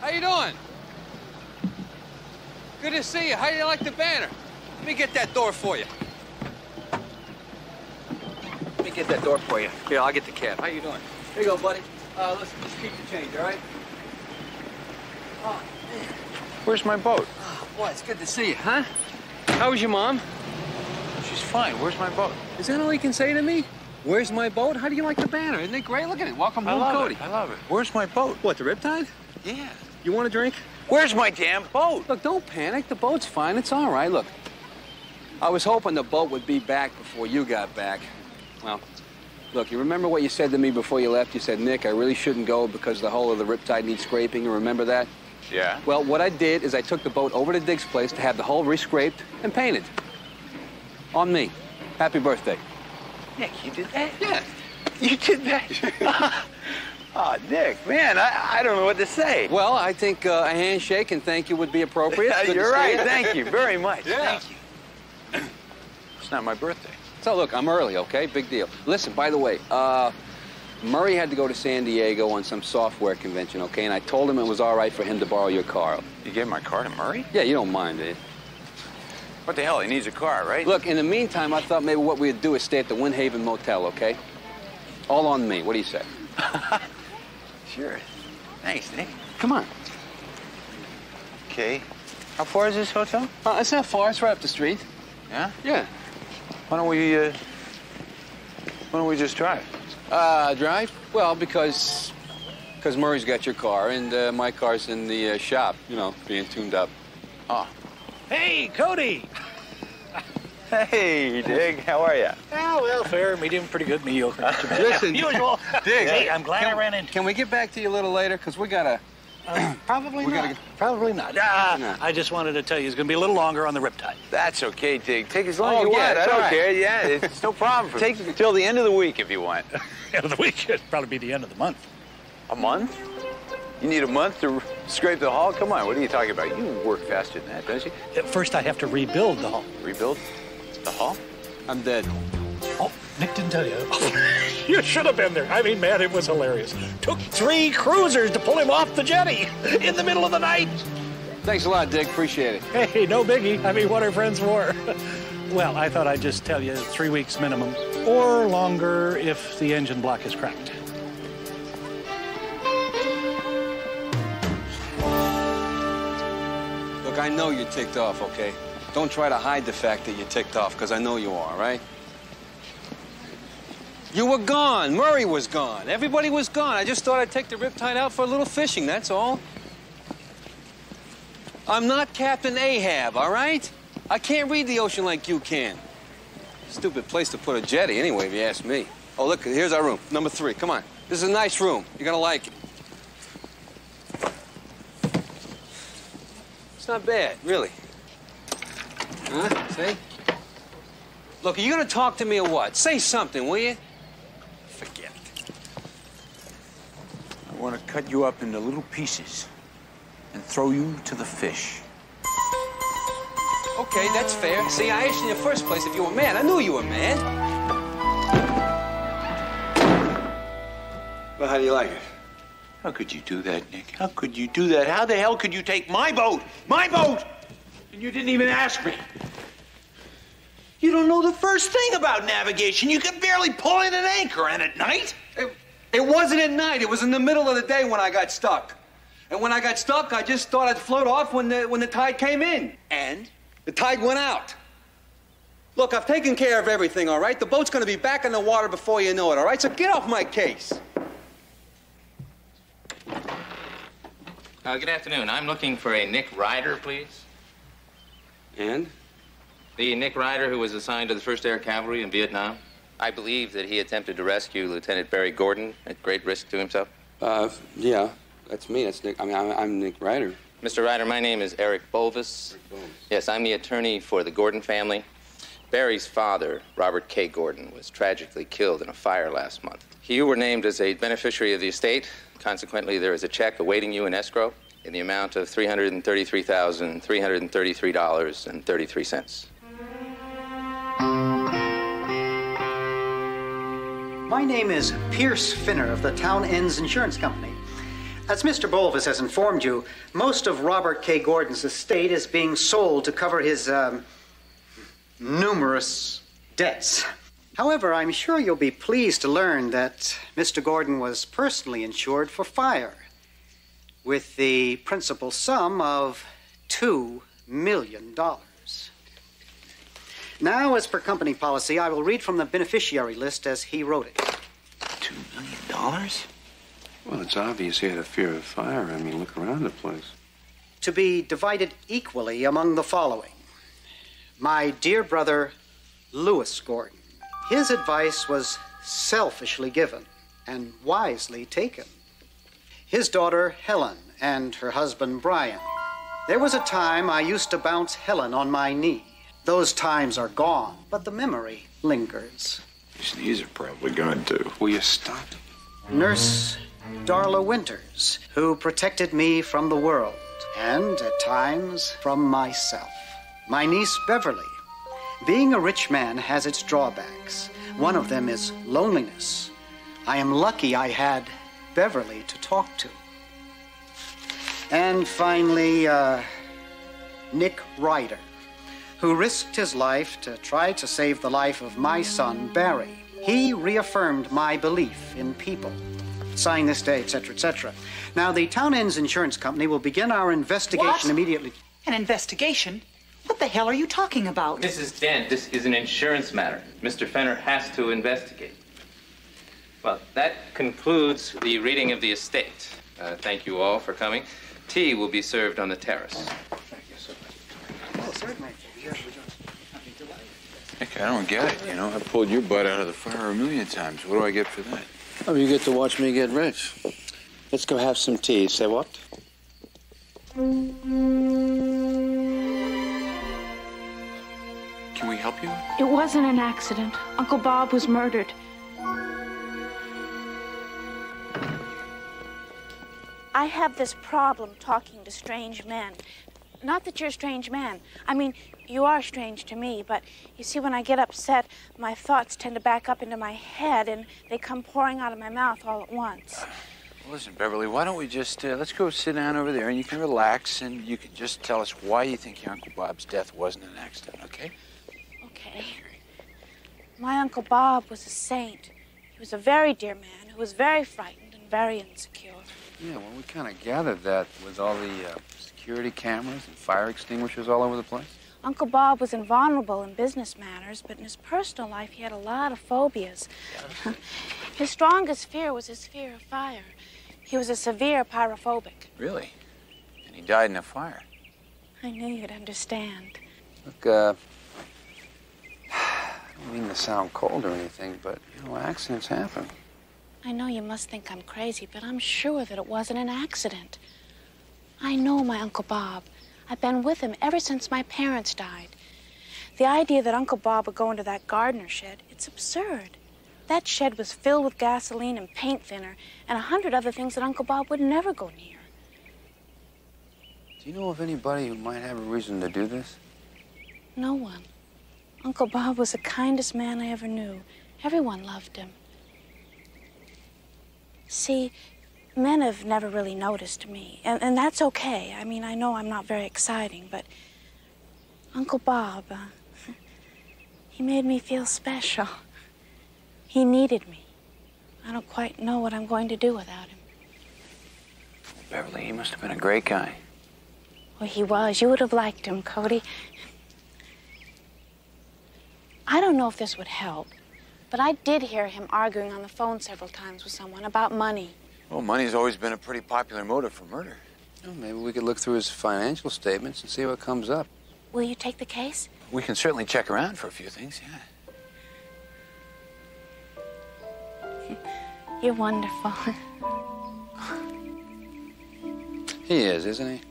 How you doing? Good to see you. How do you like the banner? Let me get that door for you. Let me get that door for you. Here, I'll get the cab. How you doing? Here you go, buddy. Listen, just keep the change, all right? Oh, man. Where's my boat? Oh, boy, it's good to see you, huh? How was your mom? She's fine. Where's my boat? Is that all you can say to me? Where's my boat? How do you like the banner? Isn't it great? Look at it. Welcome home, Cody. I love it. Where's my boat? What, the Riptide? Yeah. You want a drink? Where's my damn boat? Look, don't panic. The boat's fine. It's all right. Look, I was hoping the boat would be back before you got back. Well, look, you remember what you said to me before you left? You said, Nick, I really shouldn't go because the hull of the Riptide needs scraping. You remember that? Yeah. Well, what I did is I took the boat over to Dick's place to have the hull re-scraped and painted. On me. Happy birthday. Nick, you did that? Yeah. You did that? Oh, Nick, man, I don't know what to say. Well, I think a handshake and thank you would be appropriate. You're right. Thank you very much. Yeah. Thank you. It's not my birthday. So, look, I'm early, okay? Big deal. Listen, by the way, Murray had to go to San Diego on some software convention, okay? And I told him it was all right for him to borrow your car. You gave my car to Murray? Yeah, you don't mind, eh? What the hell? He needs a car, right? Look, in the meantime, I thought maybe what we'd do is stay at the Windhaven Motel, okay? All on me. What do you say? Sure. Thanks, Nick. Come on. Okay. How far is this hotel? It's not far. It's right up the street. Yeah? Yeah. Why don't we just drive? Drive? Well, because Murray's got your car, and my car's in the shop, you know, being tuned up. Oh. Hey, Cody! Hey, Dig, how are you? Oh, well, fair, medium, pretty good, mediocre. Listen, usual. Dig. Hey, I'm glad I ran into you. Can we get back to you a little later? Because we gotta... Probably We not. gotta Probably not. No. I just wanted to tell you it's going to be a little longer on the Riptide. That's okay, Dig. Take as long Oh, as you yeah, want. I it's don't all right. care. Yeah, it's no problem. Take it till the end of the week if you want. End of the week, it'd probably be the end of the month. A month? You need a month to scrape the hull? Come on, what are you talking about? You work faster than that, don't you? First, I have to rebuild the hull. Rebuild the hull? I'm dead. Oh, Nick didn't tell you. You should have been there. I mean, man, it was hilarious. Took 3 cruisers to pull him off the jetty in the middle of the night. Thanks a lot, Dick. Appreciate it. Hey, no biggie. I mean, what are friends for? Well, I thought I'd just tell you 3 weeks minimum, or longer if the engine block is cracked. Look, I know you're ticked off, okay? Don't try to hide the fact that you're ticked off, because I know you are, right? You were gone. Murray was gone. Everybody was gone. I just thought I'd take the Riptide out for a little fishing, that's all. I'm not Captain Ahab, all right? I can't read the ocean like you can. Stupid place to put a jetty anyway, if you ask me. Oh, look, here's our room, number 3. Come on. This is a nice room. You're gonna like it. It's not bad, really. Huh? See? Look, are you gonna talk to me or what? Say something, will you? Forget it. I want to cut you up into little pieces and throw you to the fish. Okay, that's fair. See, I asked you in the first place if you were mad. I knew you were mad. Well, how do you like it? How could you do that, Nick? How could you do that? How the hell could you take my boat? My boat! And you didn't even ask me. You don't know the first thing about navigation. You could barely pull in an anchor, and at night? It wasn't at night. It was in the middle of the day when I got stuck. And when I got stuck, I just thought I'd float off when the tide came in. And? The tide went out. Look, I've taken care of everything, all right? The boat's gonna be back in the water before you know it, all right? So get off my case. Good afternoon. I'm looking for a Nick Ryder, please. And? The Nick Ryder who was assigned to the 1st Air Cavalry in Vietnam. I believe that he attempted to rescue Lieutenant Barry Gordon at great risk to himself. Yeah, that's me. That's Nick. I mean, I'm Nick Ryder. Mr. Ryder, my name is Eric Bolvis. Yes, I'm the attorney for the Gordon family. Barry's father, Robert K. Gordon, was tragically killed in a fire last month. You were named as a beneficiary of the estate. Consequently, there is a check awaiting you in escrow in the amount of $333,333.33. My name is Pierce Finner of the Town Ends Insurance Company. As Mr. Bolvis has informed you, most of Robert K. Gordon's estate is being sold to cover his, numerous debts. However, I'm sure you'll be pleased to learn that Mr. Gordon was personally insured for fire with the principal sum of $2 million. Now, as per company policy, I will read from the beneficiary list as he wrote it. $2 million? Well, it's obvious he had a fear of fire. I mean, look around the place. To be divided equally among the following. My dear brother, Lewis Gordon. His advice was selfishly given and wisely taken. His daughter, Helen, and her husband, Brian. There was a time I used to bounce Helen on my knee. Those times are gone, but the memory lingers. His knees are probably gone, too. Will you stop? Nurse Darla Winters, who protected me from the world and, at times, from myself. My niece, Beverly. Being a rich man has its drawbacks. One of them is loneliness. I am lucky I had Beverly to talk to. And finally, Nick Ryder, who risked his life to try to save the life of my son, Barry. He reaffirmed my belief in people. Sign this day, etc., etc. Now, the Town Ends Insurance Company will begin our investigation immediately. An investigation? What the hell are you talking about? Mrs. Dent, this is an insurance matter. Mr. Fenner has to investigate. Well, that concludes the reading of the estate. Thank you all for coming. Tea will be served on the terrace. Thank you so much. Oh, certainly. Nick, I don't get it, you know. I pulled your butt out of the fire 1,000,000 times. What do I get for that? Oh, you get to watch me get rich. Let's go have some tea. Say what? Can we help you? It wasn't an accident. Uncle Bob was murdered. I have this problem talking to strange men. Not that you're a strange man. I mean, you are strange to me, but you see, when I get upset, my thoughts tend to back up into my head, and they come pouring out of my mouth all at once. Well, listen, Beverly, why don't we just, let's go sit down over there, and you can relax, and you can just tell us why you think your Uncle Bob's death wasn't an accident, okay? Okay. My Uncle Bob was a saint. He was a very dear man who was very frightened and very insecure. Yeah, well, we kind of gathered that with all the security cameras and fire extinguishers all over the place. Uncle Bob was invulnerable in business matters, but in his personal life, he had a lot of phobias. His strongest fear was his fear of fire. He was a severe pyrophobic. Really? And he died in a fire. I knew you'd understand. Look, I don't mean to sound cold or anything, but, you know, accidents happen. I know you must think I'm crazy, but I'm sure that it wasn't an accident. I know my Uncle Bob. I've been with him ever since my parents died. The idea that Uncle Bob would go into that gardener shed, it's absurd. That shed was filled with gasoline and paint thinner and 100 other things that Uncle Bob would never go near. Do you know of anybody who might have a reason to do this? No one. Uncle Bob was the kindest man I ever knew. Everyone loved him. See, men have never really noticed me, and that's okay. I mean, I know I'm not very exciting, but Uncle Bob, he made me feel special. He needed me. I don't quite know what I'm going to do without him. Beverly, he must have been a great guy. Well, he was. You would have liked him, Cody. I don't know if this would help, but I did hear him arguing on the phone several times with someone about money. Well, money's always been a pretty popular motive for murder. Well, maybe we could look through his financial statements and see what comes up. Will you take the case? We can certainly check around for a few things, yeah. You're wonderful. He is, isn't he?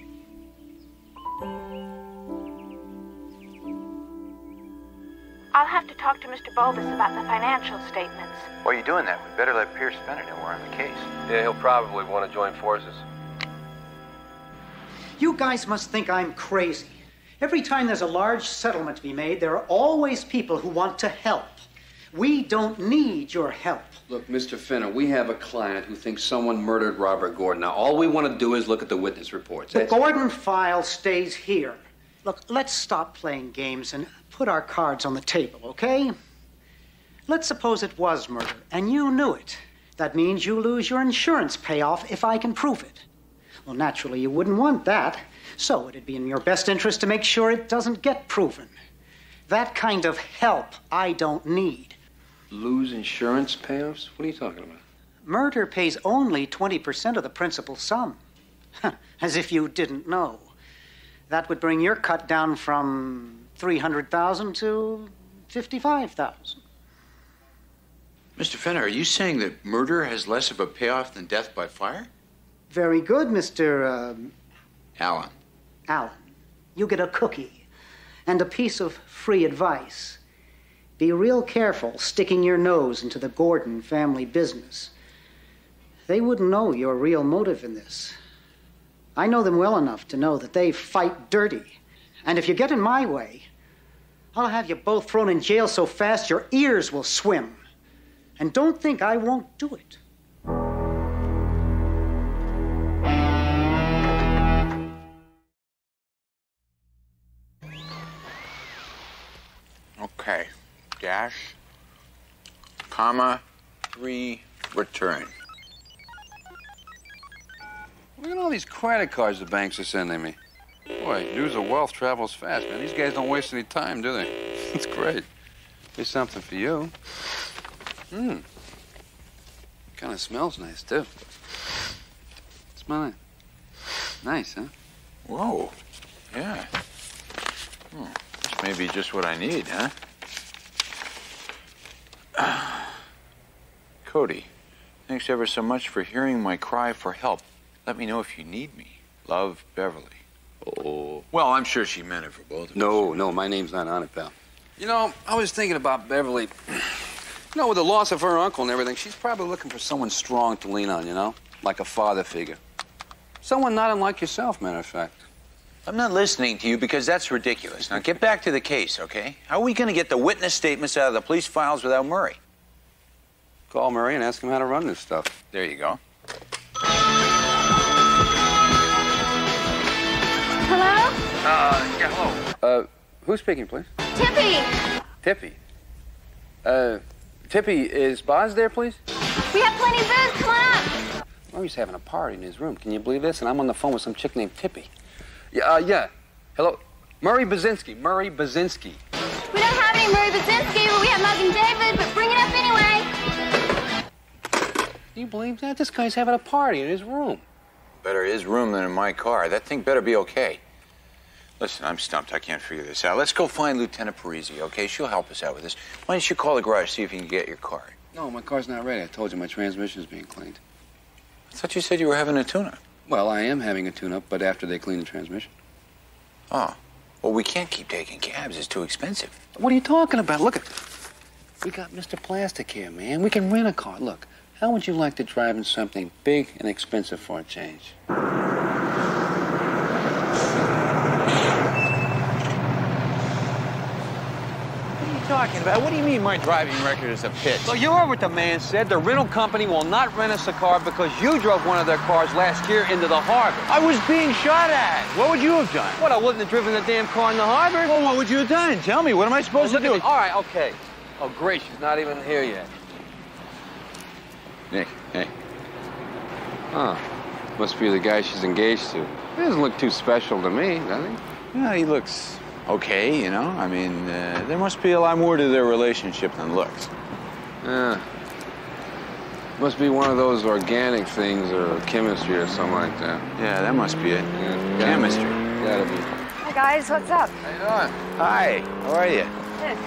I'll have to talk to Mr. Bolvis about the financial statements. While you're doing that, we better let Pierce Bennett know we're on the case. Yeah, he'll probably want to join forces. You guys must think I'm crazy. Every time there's a large settlement to be made, there are always people who want to help. We don't need your help. Look, Mr. Finner, we have a client who thinks someone murdered Robert Gordon. Now, all we want to do is look at the witness reports. The Gordon file stays here. Look, let's stop playing games and put our cards on the table, okay? Let's suppose it was murder, and you knew it. That means you lose your insurance payoff if I can prove it. Well, naturally, you wouldn't want that, so it'd be in your best interest to make sure it doesn't get proven. That kind of help I don't need. Lose insurance payoffs? What are you talking about? Murder pays only 20% of the principal sum. As if you didn't know. That would bring your cut down from $300,000 to $55,000. Mr. Fenner, are you saying that murder has less of a payoff than death by fire? Very good, Mr. Allen. Allen. You get a cookie and a piece of free advice. Be real careful sticking your nose into the Gordon family business. They wouldn't know your real motive in this. I know them well enough to know that they fight dirty. And if you get in my way, I'll have you both thrown in jail so fast your ears will swim. And don't think I won't do it. Okay. Dash, comma, 3, return. Look at all these credit cards the banks are sending me. Boy, news of wealth travels fast, man. These guys don't waste any time, do they? It's great. Here's something for you. Kind of smells nice, too. Smell it. Nice, huh? Whoa. Yeah. This may be just what I need, huh? Cody, thanks ever so much for hearing my cry for help. Let me know if you need me. Love, Beverly. Oh. Well, I'm sure she meant it for both of us. No, my name's not on it, pal. You know, I was thinking about Beverly. You know, with the loss of her uncle and everything, she's probably looking for someone strong to lean on, you know? Like a father figure. Someone not unlike yourself, matter of fact. I'm not listening to you because that's ridiculous. Now, get back to the case, okay? How are we going to get the witness statements out of the police files without Murray? Call Murray and ask him how to run this stuff. There you go. Hello? Yeah, hello. Who's speaking, please? Tippy! Tippy. Tippy, is Boz there, please? We have plenty of booze. Come on up. Murray's having a party in his room. Can you believe this? And I'm on the phone with some chick named Tippy. Yeah. Hello? Murray Basinski. Murray Basinski. We don't have any Murray Basinski, but we have Mug and David, but bring it up anyway. Can you believe that? This guy's having a party in his room. Better his room than in my car. That thing better be okay. Listen, I'm stumped. I can't figure this out. Let's go find Lieutenant Parisi, okay? She'll help us out with this. Why don't you call the garage, see if you can get your car? No, my car's not ready. I told you my transmission's being cleaned. I thought you said you were having a tune-up. Well, I am having a tune-up, but after they clean the transmission. Oh. Well, we can't keep taking cabs. It's too expensive. What are you talking about? Look, we got Mr. Plastic here, man. We can rent a car. Look, how would you like to drive in something big and expensive for a change? Talking about? What do you mean my driving record is a pitch? Well, you heard what the man said. The rental company will not rent us a car because you drove one of their cars last year into the harbor. I was being shot at. What would you have done? What, I wouldn't have driven the damn car in the harbor? Well, what would you have done? Tell me, what am I supposed to do? All right, okay. Oh, great, she's not even here yet. Nick, hey. Huh. Must be the guy she's engaged to. He doesn't look too special to me, does he? Yeah, he looks okay, you know? I mean, there must be a lot more to their relationship than looks. Yeah. Must be one of those organic things or chemistry or something like that. Yeah, that must be it. Yeah, chemistry. Gotta be. Hi, guys. What's up? How you doing? Hi. How are you? Good.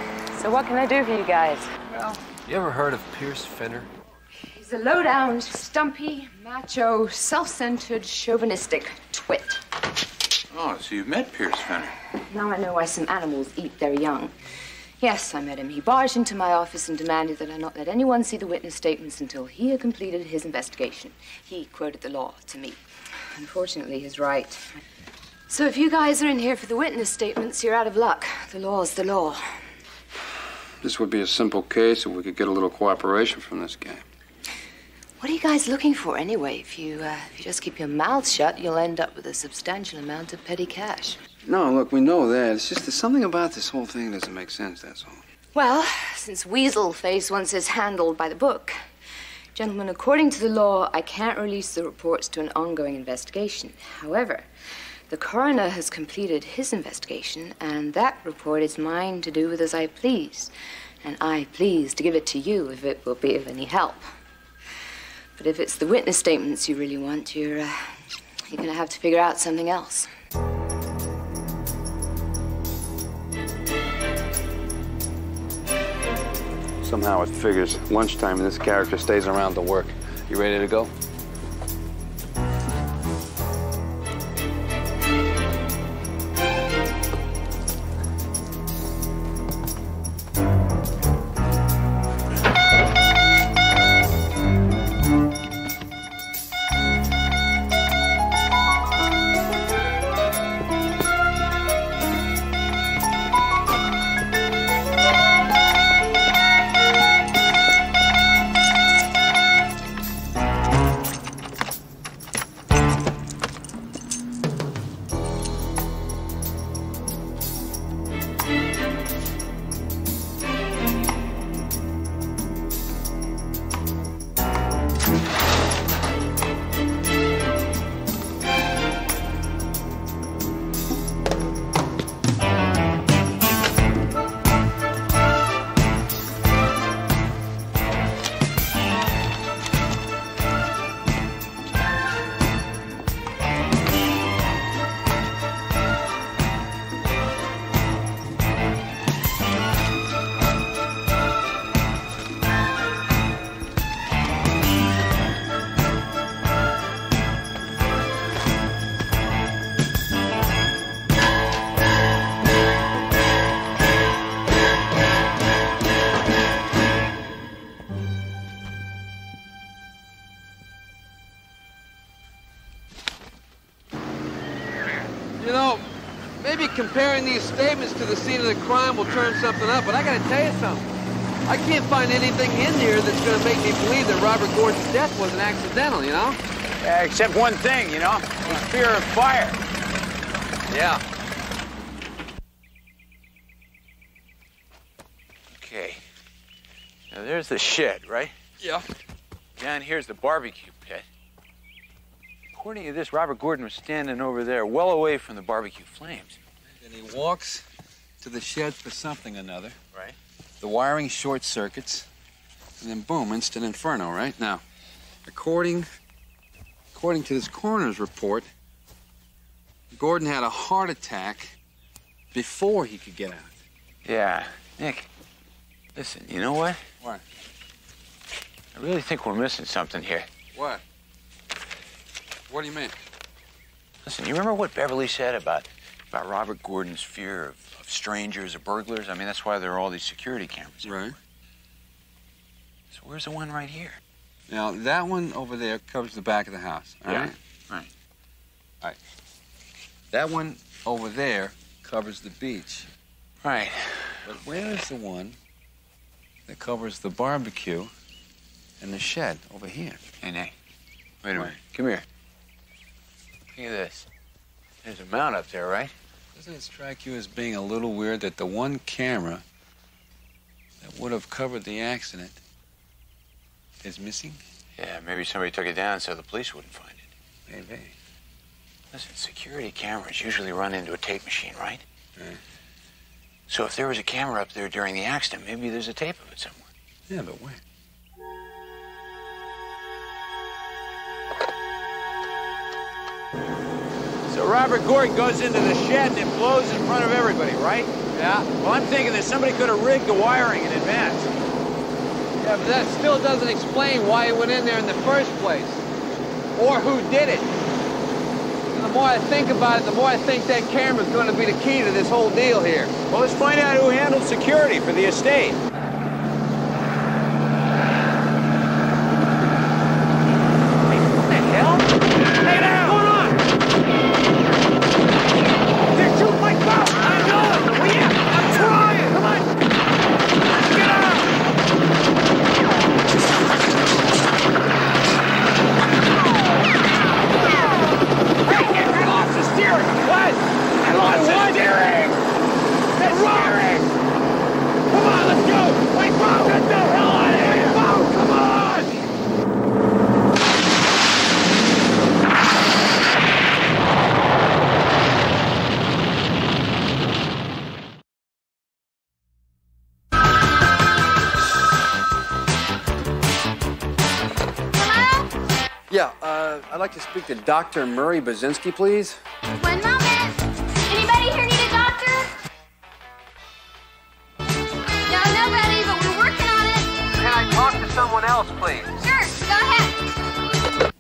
So what can I do for you guys? Well, you ever heard of Pierce Fenner? He's a low-down, stumpy, macho, self-centered, chauvinistic twit. Oh, so you've met Pierce Fenner. Now I know why some animals eat their young. Yes, I met him. He barged into my office and demanded that I not let anyone see the witness statements until he had completed his investigation. He quoted the law to me. Unfortunately, he's right. So if you guys are in here for the witness statements, you're out of luck. The law's the law. This would be a simple case if we could get a little cooperation from this guy. What are you guys looking for anyway? If you just keep your mouths shut, you'll end up with a substantial amount of petty cash. No, look, we know that. It's just there's something about this whole thing doesn't make sense, that's all. Well, since Weaselface wants us handled by the book, gentlemen, according to the law, I can't release the reports to an ongoing investigation. However, the coroner has completed his investigation, and that report is mine to do with as I please. And I please to give it to you if it will be of any help. But if it's the witness statements you really want, you're gonna have to figure out something else. Somehow it figures lunchtime and this character stays around to work. You ready to go? You know, maybe comparing these statements to the scene of the crime will turn something up, but I gotta tell you something. I can't find anything in here that's gonna make me believe that Robert Gordon's death wasn't accidental, you know? Yeah, except one thing, you know? His fear of fire. Yeah. Okay. Now there's the shed, right? Yeah. Down here's the barbecue pit. According to this, Robert Gordon was standing over there, well away from the barbecue flames. And he walks to the shed for something or another. Right. The wiring short circuits, and then boom, instant inferno, right? Now, according to this coroner's report, Gordon had a heart attack before he could get out. Yeah. Nick, listen, you know what? What? I really think we're missing something here. What? What do you mean? Listen, you remember what Beverly said about Robert Gordon's fear of strangers or burglars? I mean, that's why there are all these security cameras. Right. So where's the one right here? Now, that one over there covers the back of the house, all right? Right. All right. That one over there covers the beach. Right. But where is the one that covers the barbecue and the shed over here? Hey, Nick, wait a minute. Come here. Look at this. There's a mount up there, right? Doesn't it strike you as being a little weird that the one camera that would have covered the accident is missing? Yeah, maybe somebody took it down so the police wouldn't find it. Maybe. Listen, security cameras usually run into a tape machine, right? Right. So if there was a camera up there during the accident, maybe there's a tape of it somewhere. Yeah, but where? So Robert Gordon goes into the shed and it blows in front of everybody, right? Yeah. Well, I'm thinking that somebody could have rigged the wiring in advance. Yeah, but that still doesn't explain why he went in there in the first place. Or who did it. And the more I think about it, the more I think that camera's going to be the key to this whole deal here. Well, let's find out who handled security for the estate. Yeah, I'd like to speak to Dr. Murray Basinski, please. One moment. Anybody here need a doctor? No, nobody, but we're working on it. Can I talk to someone else, please? Sure, go ahead.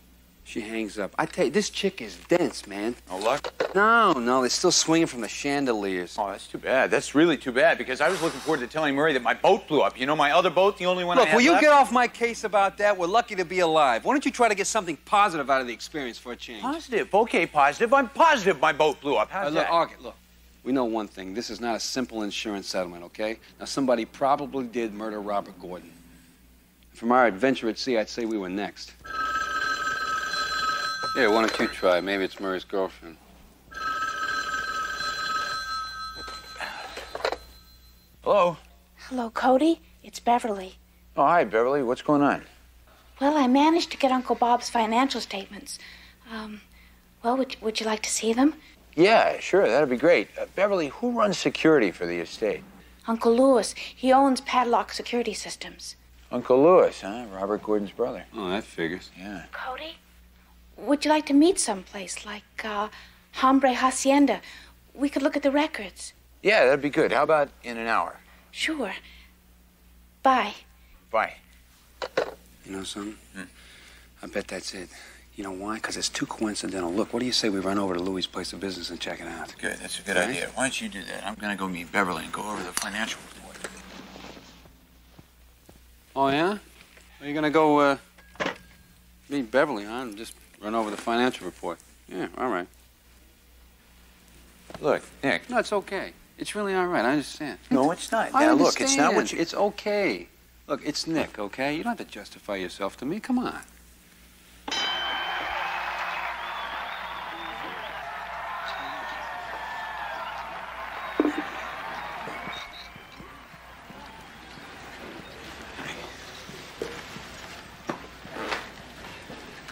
She hangs up. I tell you, this chick is dense, man. No luck? No, they're still swinging from the chandeliers. Oh, that's too bad. That's really too bad, because I was looking forward to telling Murray that my boat blew up. You know, my other boat, the only one I Look, had will you left? get off my case about that? We're lucky to be alive. Why don't you try to get something positive out of the experience for a change? Positive? Okay, positive. I'm positive my boat blew up. How's that? Look. We know one thing. This is not a simple insurance settlement, okay? Now, somebody probably did murder Robert Gordon. From our adventure at sea, I'd say we were next. Here, why don't you try? Maybe it's Murray's girlfriend. Hello? Hello, Cody. It's Beverly. Oh, hi, Beverly. What's going on? Well, I managed to get Uncle Bob's financial statements. Well, would you like to see them? Yeah, sure. That'd be great. Beverly, who runs security for the estate? Uncle Lewis. He owns Padlock Security Systems. Uncle Lewis, huh? Robert Gordon's brother. Oh, that figures. Yeah. Cody, would you like to meet someplace like Hombre Hacienda? We could look at the records. Yeah, that'd be good. How about in an hour? Sure. Bye. Bye. You know something? I bet that's it. You know why? Because it's too coincidental. Look, what do you say we run over to Louis' place of business and check it out? Good. That's a good idea. Why don't you do that? I'm going to go meet Beverly and go over the financial report. Oh, yeah? Are you going to go meet Beverly, huh? And just run over the financial report? Yeah, all right. Look, Nick. No, it's okay. It's really all right. I understand. No, it's not. I Now, understand. look, it's not what you... It's okay. Look, it's Nick, okay? You don't have to justify yourself to me. Come on.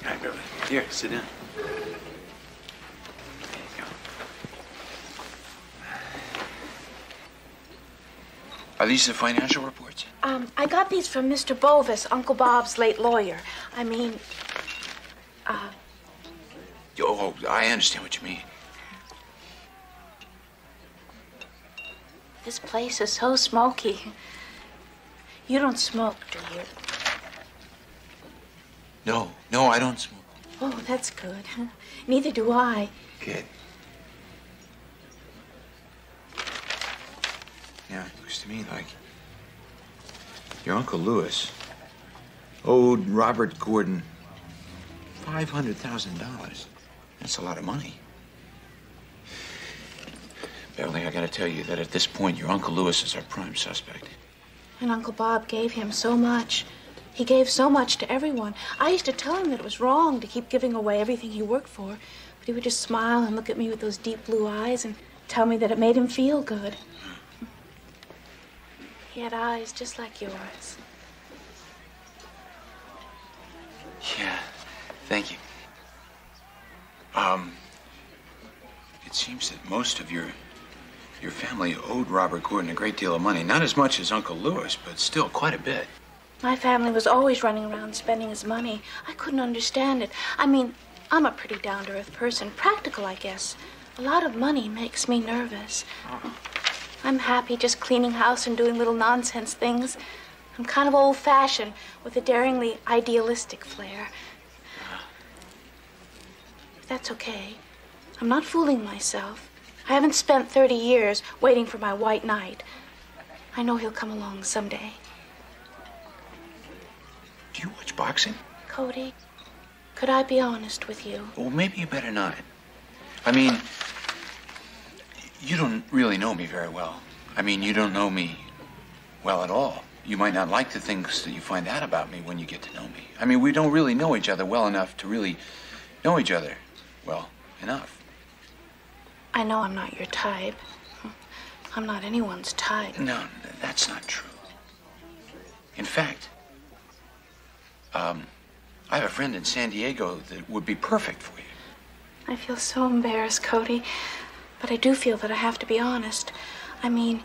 Hi, Beverly. Here, sit down. Are these the financial reports? I got these from Mr. Bovis, Uncle Bob's late lawyer. I mean, Oh, I understand what you mean. this place is so smoky. You don't smoke, do you? No, I don't smoke. Oh, that's good. Neither do I. Good. Yeah, it looks to me like your Uncle Lewis owed Robert Gordon $500,000. That's a lot of money. Beverly, I gotta tell you that at this point, your Uncle Lewis is our prime suspect. And Uncle Bob gave him so much. He gave so much to everyone. I used to tell him that it was wrong to keep giving away everything he worked for, but he would just smile and look at me with those deep blue eyes and tell me that it made him feel good. He had eyes just like yours. Yeah, thank you. It seems that most of your family owed Robert Gordon a great deal of money. Not as much as Uncle Lewis, but still quite a bit. My family was always running around spending his money. I couldn't understand it. I mean, I'm a pretty down-to-earth person. Practical, I guess. A lot of money makes me nervous. I'm happy just cleaning house and doing little nonsense things. I'm kind of old-fashioned with a daringly idealistic flair. If that's okay, I'm not fooling myself. I haven't spent 30 years waiting for my white knight. I know he'll come along someday. Do you watch boxing? Cody, could I be honest with you? Well, maybe you better not. I mean, you don't really know me very well. I mean, you don't know me well at all. You might not like the things that you find out about me when you get to know me. I mean, we don't really know each other well enough to really know each other well enough. I know I'm not your type. I'm not anyone's type. No, that's not true. In fact, I have a friend in San Diego that would be perfect for you. I feel so embarrassed, Cody, but I do feel that I have to be honest. I mean,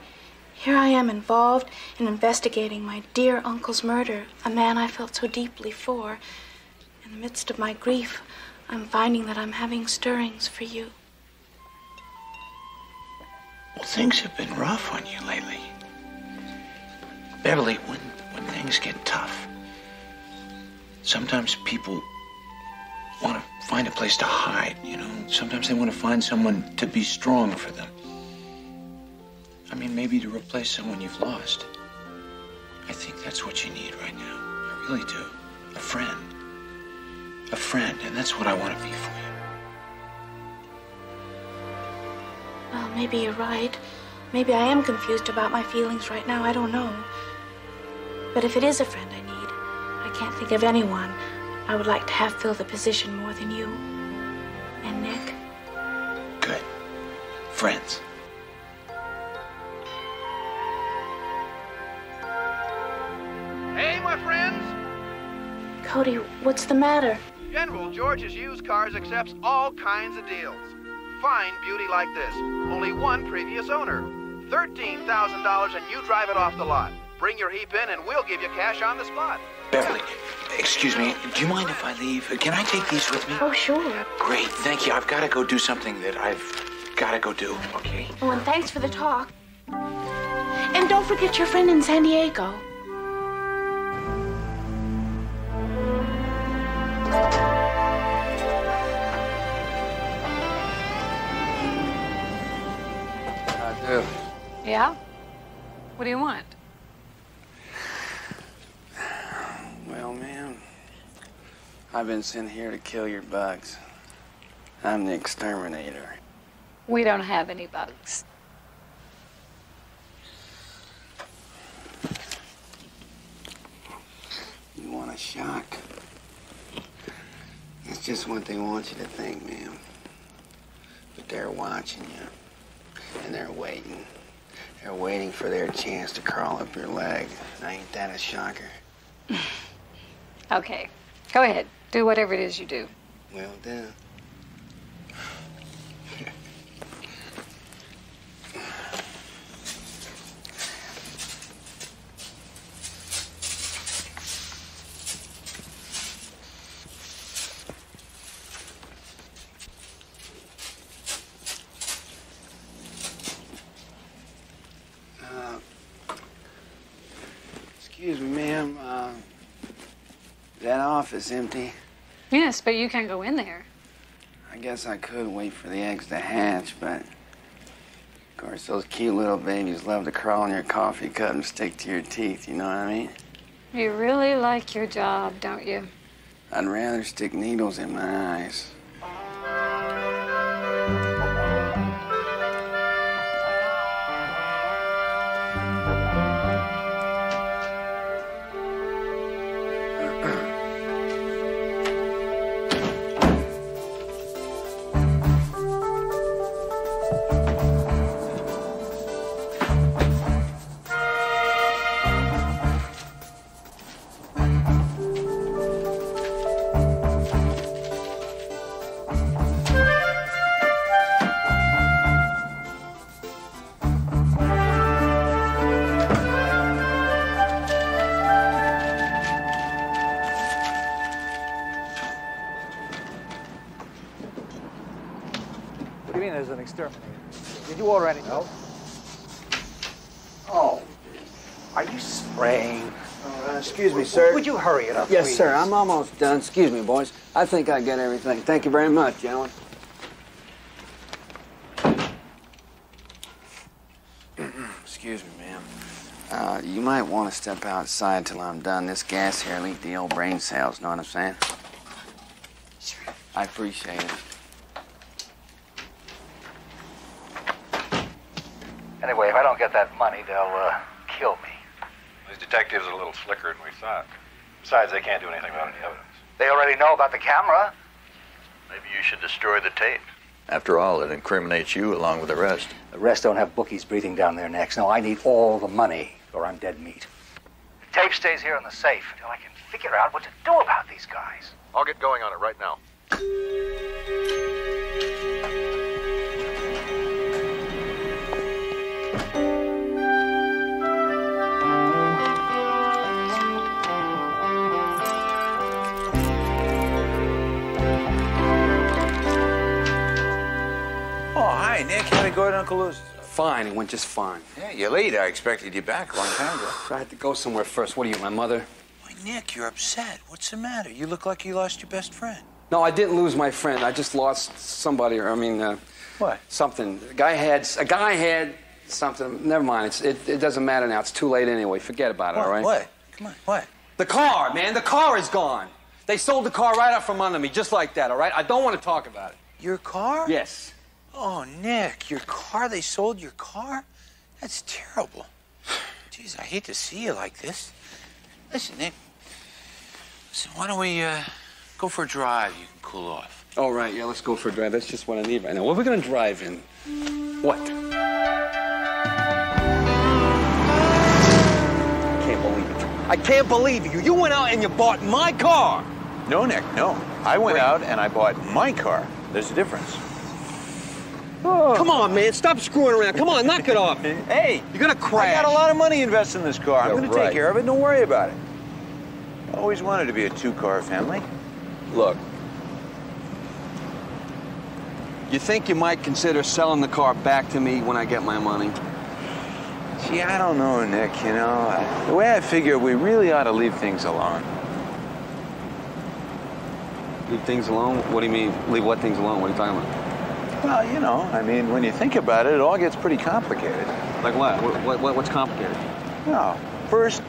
here I am involved in investigating my dear uncle's murder, a man I felt so deeply for. In the midst of my grief, I'm finding that I'm having stirrings for you. Well, things have been rough on you lately. Beverly, when things get tough, sometimes people want to find a place to hide, you know? Sometimes they want to find someone to be strong for them. I mean, maybe to replace someone you've lost. I think that's what you need right now. I really do. A friend. A friend, and that's what I want to be for you. Well, maybe you're right. Maybe I am confused about my feelings right now. I don't know. But if it is a friend I need, I can't think of anyone I would like to have fill the position more than you and Nick. Good. Friends. Hey, my friends! Cody, what's the matter? General George's Used Cars accepts all kinds of deals. Fine beauty like this. Only one previous owner. $13,000 and you drive it off the lot. Bring your heap in and we'll give you cash on the spot. Beverly, excuse me, do you mind if I leave? Can I take these with me? Oh, sure. Great, thank you. I've got to go do something that I've got to go do, okay? Oh, and thanks for the talk. And don't forget your friend in San Diego. I do. Yeah? What do you want? Well, ma'am, I've been sent here to kill your bugs. I'm the exterminator. We don't have any bugs. You want a shock? It's just what they want you to think, ma'am. But they're watching you, and they're waiting. They're waiting for their chance to crawl up your leg. Ain't that a shocker? Okay, go ahead. Do whatever it is you do. Well done. Excuse me, ma'am. That office empty? Yes, but you can't go in there. I guess I could wait for the eggs to hatch, but... Of course, those cute little babies love to crawl in your coffee cup and stick to your teeth, you know what I mean? You really like your job, don't you? I'd rather stick needles in my eyes. What do you mean there's an exterminator? Did you order anything? No. Oh, are you spraying? Excuse me, sir. Would you hurry it up, Yes, please? sir. I'm almost done. Excuse me, boys. I think I get everything. Thank you very much, gentlemen. Excuse me, ma'am. You might want to step outside till I'm done. This gas here leaked the old brain cells, know what I'm saying? Sure. I appreciate it. Anyway, if I don't get that money, they'll kill me. These detectives are a little slicker than we thought. Besides, they can't do anything about any evidence. They already know about the camera. Maybe you should destroy the tape. After all, it incriminates you along with the rest. The rest don't have bookies breathing down their necks. No, I need all the money, or I'm dead meat. The tape stays here in the safe until I can figure out what to do about these guys. I'll get going on it right now. hi, Nick. How'd it go at Uncle Lou's? Fine, it went just fine. Yeah, you're late. I expected you back a long time ago. I had to go somewhere first. What are you, my mother? Why, Nick, you're upset. What's the matter? You look like you lost your best friend. No, I didn't lose my friend. I just lost somebody, or what? Something. A guy had something. Never mind. It doesn't matter now. It's too late anyway. Forget about it, all right? What? Come on, what? The car, man. The car is gone. They sold the car right out from under me, just like that, all right? I don't want to talk about it. Your car? Yes. Oh, Nick, your car? They sold your car? That's terrible. Jeez, I hate to see you like this. Listen, Nick. Listen, why don't we go for a drive? You can cool off. All right, yeah, let's go for a drive. That's just what I need right now. What are we going to drive in? What? I can't believe it. I can't believe you. You went out and you bought my car. No, Nick, no. I went out and I bought my car. There's a difference. Oh. Come on, man. Stop screwing around. Come on, knock it off. Hey, you're going to crash. I got a lot of money invested in this car. I'm Yeah, going to take care of it. Don't worry about it. I always wanted to be a two-car family. Look. You think you might consider selling the car back to me when I get my money? Gee, I don't know, Nick, you know. The way I figure, we really ought to leave things alone. Leave things alone? What do you mean? Leave what things alone? What are you talking about? Well, you know, I mean, when you think about it, it all gets pretty complicated. Like what? What's complicated? Well, first,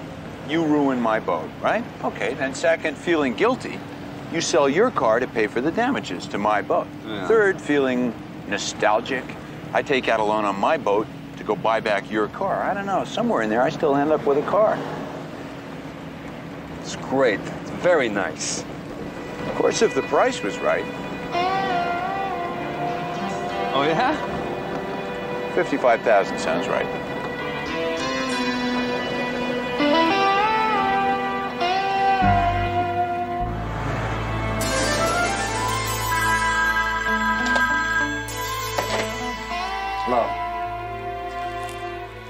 you ruin my boat, right? Okay, then second, feeling guilty. You sell your car to pay for the damages to my boat. Yeah. Third, feeling nostalgic. I take out a loan on my boat to go buy back your car. I don't know, somewhere in there, I still end up with a car. It's great. It's very nice. Of course, if the price was right. Oh, yeah? 55,000 sounds right. Hello.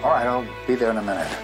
All right, I'll be there in a minute.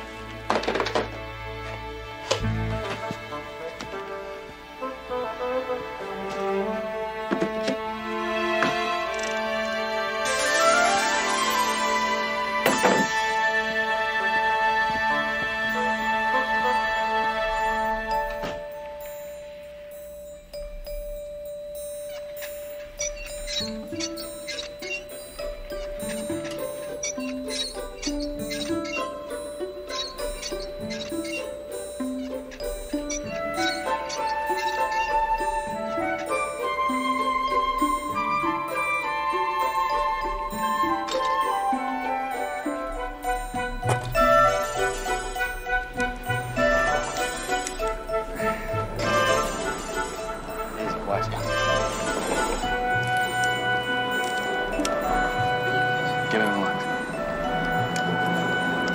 Get it unlocked.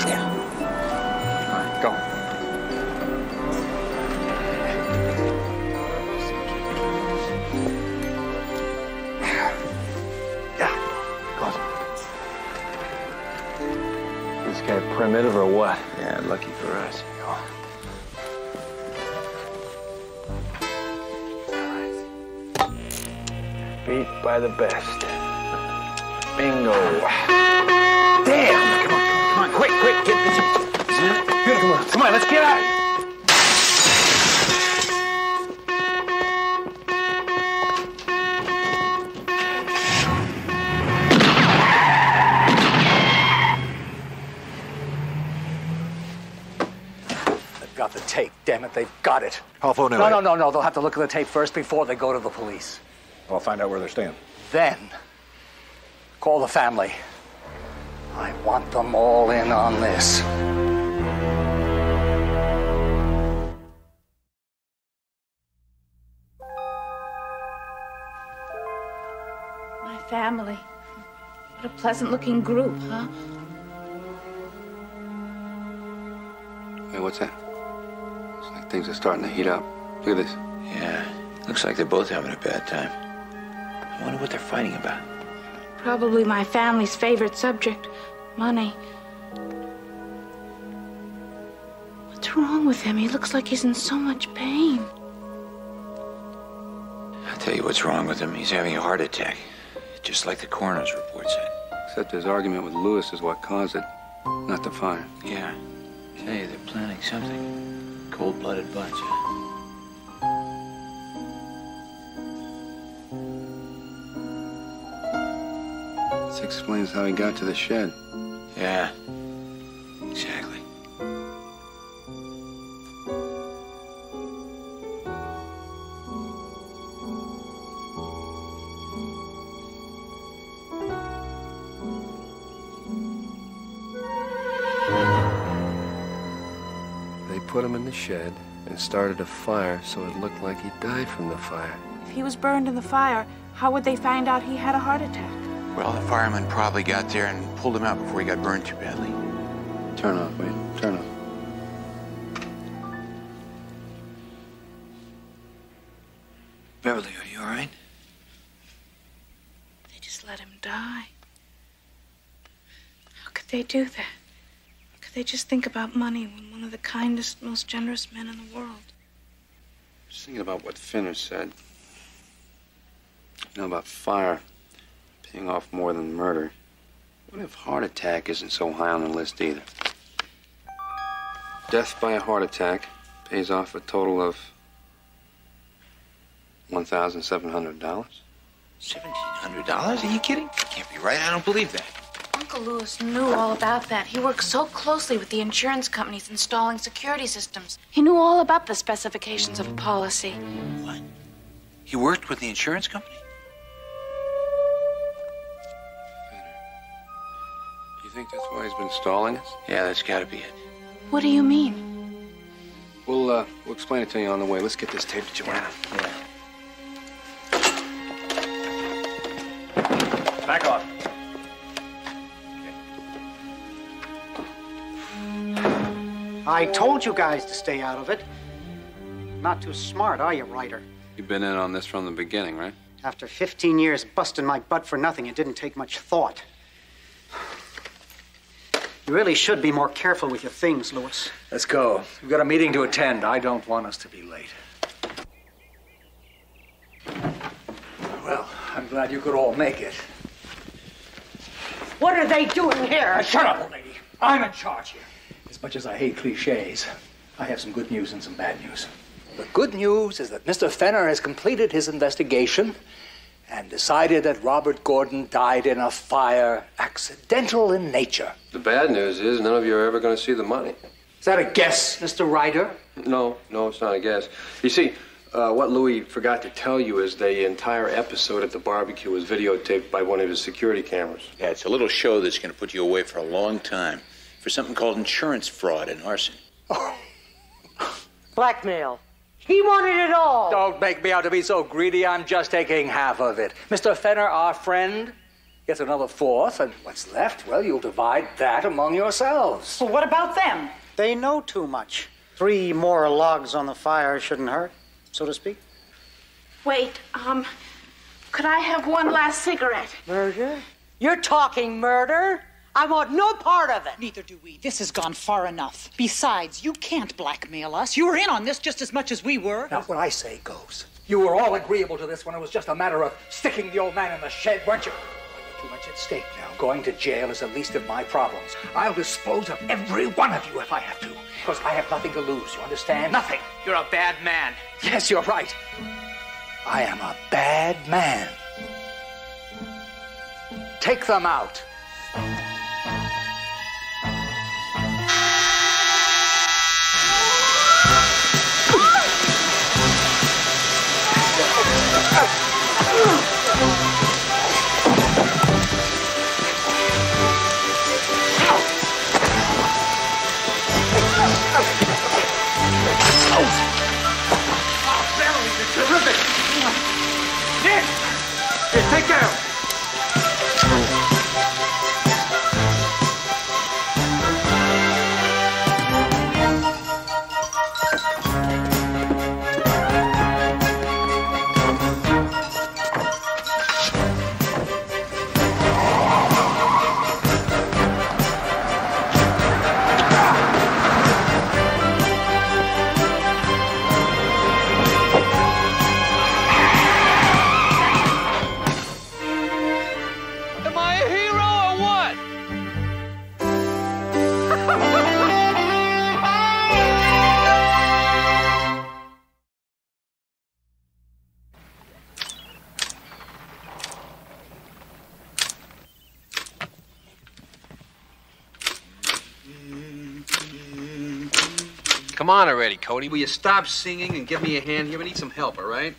Yeah. All right, go. Yeah, close. This guy primitive or what? Yeah, lucky for us. Beat by the best. Bingo. Damn! Come on, quick, get this. Come on, let's get out. They've got the tape, damn it, they've got it. I'll phone him. No, they'll have to look at the tape first before they go to the police. I'll find out where they're staying. Then, call the family. I want them all in on this. My family. What a pleasant-looking group, huh? Hey, what's that? It's like things are starting to heat up. Look at this. Yeah, looks like they're both having a bad time. I wonder what they're fighting about. Probably my family's favorite subject, money. What's wrong with him? He looks like he's in so much pain. I'll tell you what's wrong with him. He's having a heart attack. just like the coroner's report said. Except his argument with Lewis is what caused it, not the fire. Yeah. Tell you, they're planning something. Cold-blooded bunch, huh? This explains how he got to the shed. Yeah. Exactly. They put him in the shed and started a fire so it looked like he died from the fire. If he was burned in the fire, how would they find out he had a heart attack? Well, the fireman probably got there and pulled him out before he got burned too badly. Turn off, wait. Turn off. Beverly, are you all right? They just let him die. How could they do that? How could they just think about money when one of the kindest, most generous men in the world? Just thinking about what Finner said. You know, about fire paying off more than murder. What if heart attack isn't so high on the list either? Death by a heart attack pays off a total of $1,700. $1,700? Are you kidding? That can't be right. I don't believe that. Uncle Lewis knew all about that. He worked so closely with the insurance companies installing security systems. He knew all about the specifications of a policy. What? He worked with the insurance company? You think that's why he's been stalling us? Yeah, that's gotta be it. What do you mean? We'll explain it to you on the way. Let's get this tape to Joanna. Yeah. Back off. I told you guys to stay out of it. Not too smart, are you, Ryder? You've been in on this from the beginning, right? After 15 years busting my butt for nothing, it didn't take much thought. You really should be more careful with your things, Lewis. Let's go. We've got a meeting to attend. I don't want us to be late. Well, I'm glad you could all make it. What are they doing here? Shut up, old lady. I'm in charge here. As much as I hate cliches, I have some good news and some bad news. The good news is that Mr. Fenner has completed his investigation and decided that Robert Gordon died in a fire, accidental in nature. The bad news is none of you are ever going to see the money. Is that a guess, Mr. Ryder? No, it's not a guess. You see, what Louis forgot to tell you is the entire episode at the barbecue was videotaped by one of his security cameras. Yeah, it's a little show that's going to put you away for a long time for something called insurance fraud and arson. Oh. Blackmail. He wanted it all. Don't make me out to be so greedy. I'm just taking half of it. Mr. Fenner, our friend, gets another fourth, and what's left, well, you'll divide that among yourselves. Well, what about them? They know too much. 3 more logs on the fire shouldn't hurt, so to speak. Wait, could I have one last cigarette? Murder? You're talking murder? I want no part of it. Neither do we. This has gone far enough. Besides, you can't blackmail us. You were in on this just as much as we were. Now, what I say goes. You were all agreeable to this when it was just a matter of sticking the old man in the shed, weren't you? I've got too much at stake now. Going to jail is the least of my problems. I'll dispose of every one of you if I have to. Because I have nothing to lose, you understand? Nothing. You're a bad man. Yes, you're right. I am a bad man. Take them out. Terrific! Nick! Here, take care! come on already, Cody. Will you stop singing and give me a hand here? I need some help, all right?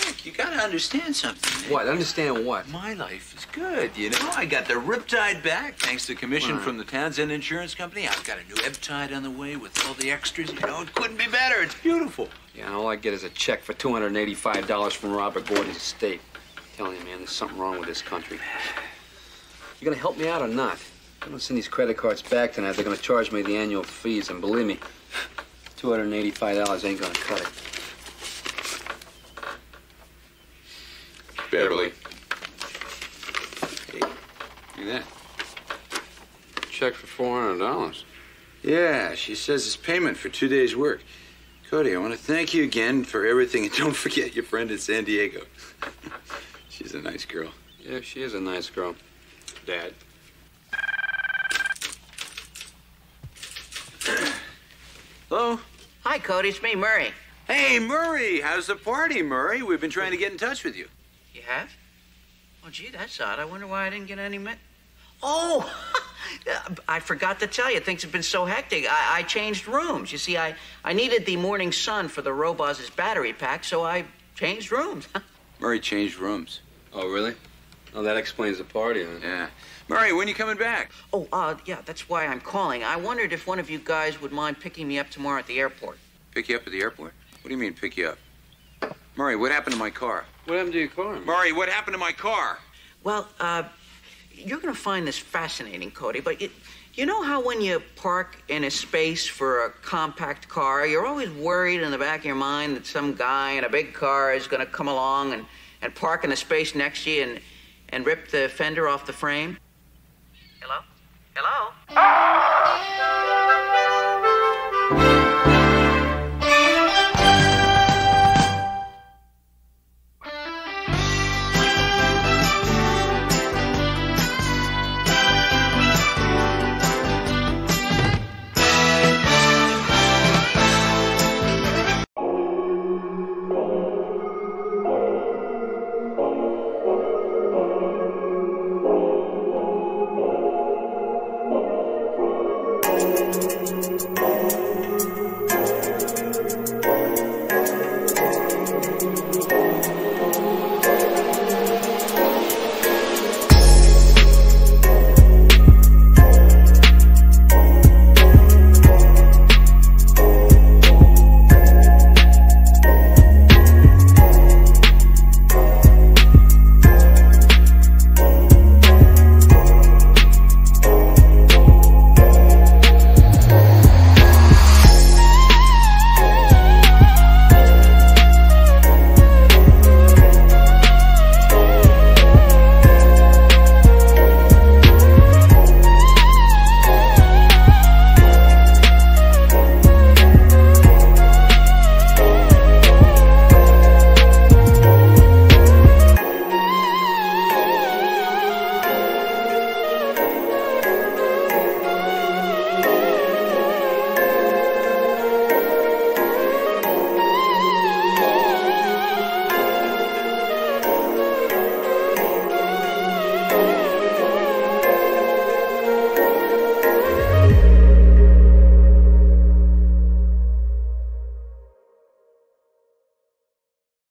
Nick, you gotta understand something, Nick. What? Understand what? My life is good, you know? I got the Riptide back, thanks to commission from the Townsend Insurance Company. I've got a new Riptide on the way with all the extras. You know, it couldn't be better. It's beautiful. Yeah, all I get is a check for $285 from Robert Gordon's estate. I'm telling you, man, there's something wrong with this country. You gonna help me out or not? I don't send these credit cards back tonight. They're gonna charge me the annual fees, and believe me, $285 ain't gonna cut it. Beverly. Hey, look at that. Check for $400. Yeah, she says it's payment for 2 days' work. Cody, I want to thank you again for everything, and don't forget your friend in San Diego. She's a nice girl. Yeah, she is a nice girl. Dad. Hello? Hi, Cody. It's me, Murray. Hey, Murray. How's the party, Murray? We've been trying to get in touch with you. You have? Oh, gee, that's odd. I wonder why I didn't get any Oh! I forgot to tell you. Things have been so hectic. I changed rooms. You see, I needed the morning sun for the Roboz's battery pack, so I changed rooms. Murray changed rooms. Oh, really? Oh, that explains the party, huh? Yeah. Murray, when are you coming back? Oh, yeah, that's why I'm calling. I wondered if one of you guys would mind picking me up tomorrow at the airport. Pick you up at the airport? What do you mean, pick you up? Murray, what happened to my car? What happened to your car? Murray, what happened to my car? Well, you're going to find this fascinating, Cody, but you know how when you park in a space for a compact car, you're always worried in the back of your mind that some guy in a big car is going to come along and park in the space next to you and rip the fender off the frame? Hello? Hello?